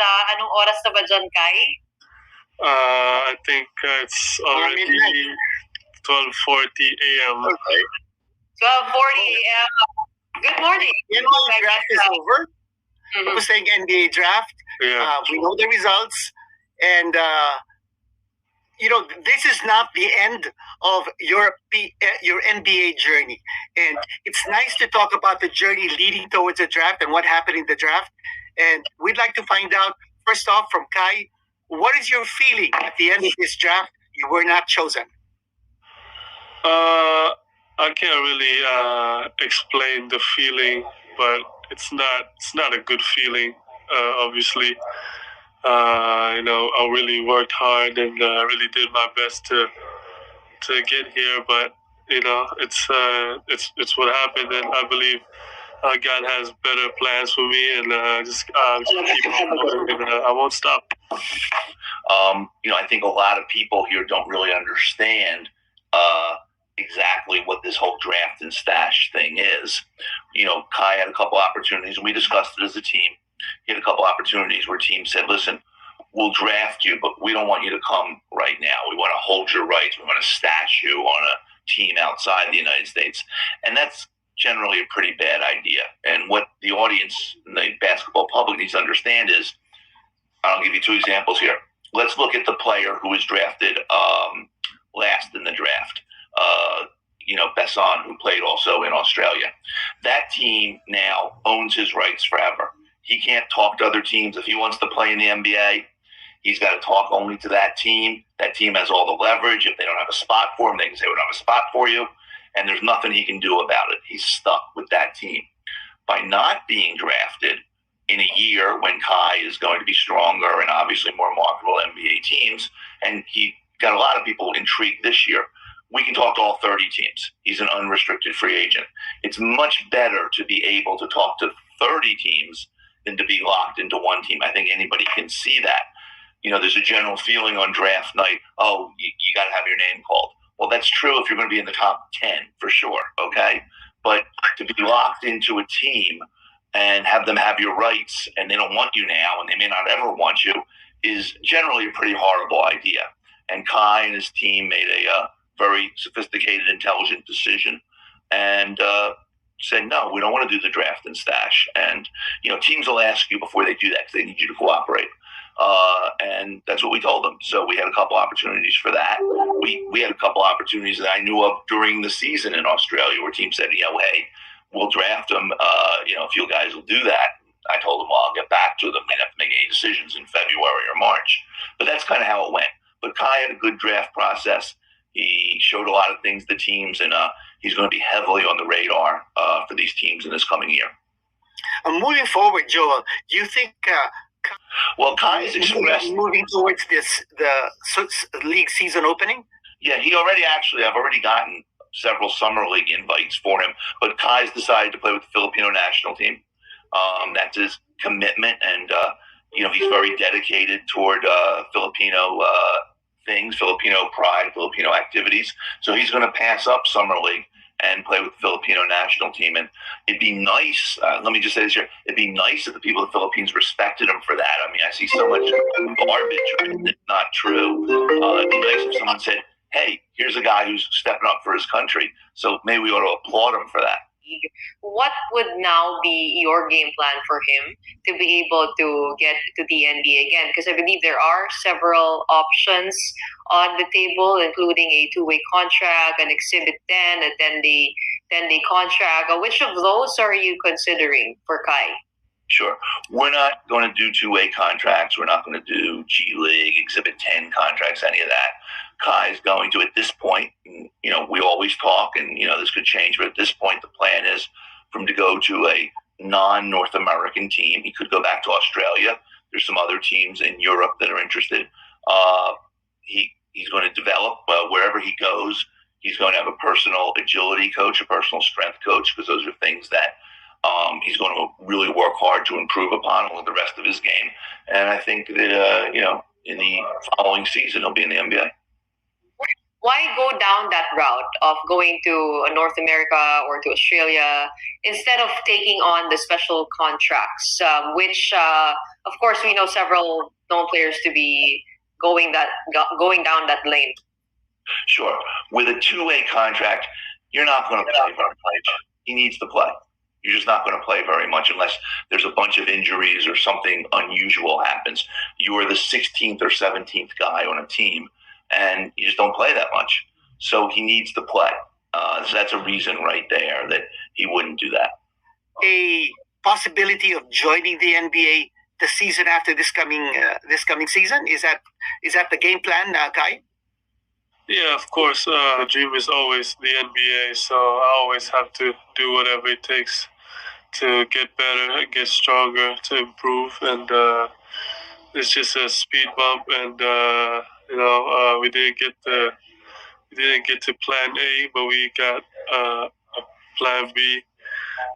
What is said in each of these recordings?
yata. Anong oras na ba dyan, Kai? I think it's already 12:40 a.m. Okay. 12:40 a.m. Good morning. The NBA draft is over. Tapos na yung NBA draft. Yeah. We know the results. And, this is not the end of your NBA journey. And it's nice to talk about the journey leading towards the draft and what happened in the draft. And we'd like to find out, first off, from Kai, what is your feeling at the end of this draft? You were not chosen. I can't really explain the feeling, but it's not a good feeling. Obviously, I really worked hard and really did my best to get here, but it's what happened, and I believe God has better plans for me, and just keep on going, and I won't stop. I think a lot of people here don't really understand exactly what this whole draft and stash thing is. Kai had a couple opportunities, and we discussed it as a team. He had a couple opportunities where teams said, listen, we'll draft you, but we don't want you to come right now. We want to hold your rights. We want to stash you on a team outside the United States. And that's generally a pretty bad idea. And what the audience and the basketball public needs to understand is, I'll give you two examples here. Let's look at the player who was drafted last in the draft. Besson, who played also in Australia. That team now owns his rights forever. He can't talk to other teams. If he wants to play in the NBA, he's got to talk only to that team. That team has all the leverage. If they don't have a spot for him, they can say, we don't have a spot for you. And there's nothing he can do about it. He's stuck with that team. By not being drafted in a year when Kai is going to be stronger and obviously more marketable NBA teams, and he got a lot of people intrigued this year, we can talk to all 30 teams. He's an unrestricted free agent. It's much better to be able to talk to 30 teams than to be locked into one team. I think anybody can see that. There's a general feeling on draft night, you got to have your name called. Well, that's true if you're going to be in the top 10 for sure, okay? But to be locked into a team and have them have your rights and they don't want you now and they may not ever want you is generally a pretty horrible idea. And Kai and his team made a very sophisticated, intelligent decision and said, no, we don't want to do the draft and stash. And, teams will ask you before they do that because they need you to cooperate. And that's what we told them. So we had a couple opportunities for that. We had a couple opportunities that I knew of during the season in Australia where teams said, hey, we'll draft them. If you guys will do that. I told them, well, I'll get back to them. They'd have to make any decisions in February or March. But that's kind of how it went. But Kai had a good draft process. He showed a lot of things to teams, and he's going to be heavily on the radar for these teams in this coming year. Moving forward, Joel, do you think Kai has expressed moving towards the league season opening? Yeah, I've already gotten several summer league invites for him, but Kai's decided to play with the Filipino national team. That's his commitment, and he's very dedicated toward Filipino things, Filipino pride, Filipino activities. So he's going to pass up summer league and play with the Filipino national team. And it'd be nice, let me just say this here, it'd be nice if the people of the Philippines respected him for that. I mean, I see so much garbage that's not true. It'd be nice if someone said, hey, here's a guy who's stepping up for his country. So maybe we ought to applaud him for that. What would now be your game plan for him to be able to get to the NBA again? Because I believe there are several options on the table, including a two-way contract, an Exhibit 10, a 10-day contract. Which of those are you considering for Kai? Sure. We're not going to do two-way contracts. We're not going to do G League, Exhibit 10 contracts, any of that. Kai's going to, at this point, we always talk, and, this could change, but at this point, the plan is for him to go to a non-North American team. He could go back to Australia. There's some other teams in Europe that are interested. He's going to develop wherever he goes. He's going to have a personal agility coach, a personal strength coach, because those are things that he's going to really work hard to improve upon with the rest of his game. And I think that, in the following season, he'll be in the NBA. Why go down that route of going to North America or to Australia instead of taking on the special contracts, which of course, we know several known players to be going down that lane. Sure. With a two-way contract, you're not going to play very much. He needs to play. You're just not going to play very much unless there's a bunch of injuries or something unusual happens. You are the 16th or 17th guy on a team, and you just don't play that much. So he needs to play. So that's a reason right there that he wouldn't do that. A possibility of joining the NBA the season after this coming season, is that the game plan, Kai? Yeah, of course. The dream is always the NBA, so I always have to do whatever it takes to get better, get stronger, to improve, and it's just a speed bump. And we didn't get to Plan A, but we got a Plan B,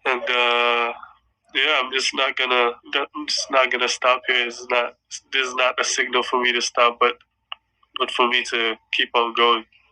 and yeah, I'm just not gonna stop here. This is not a signal for me to stop, but for me to keep on going.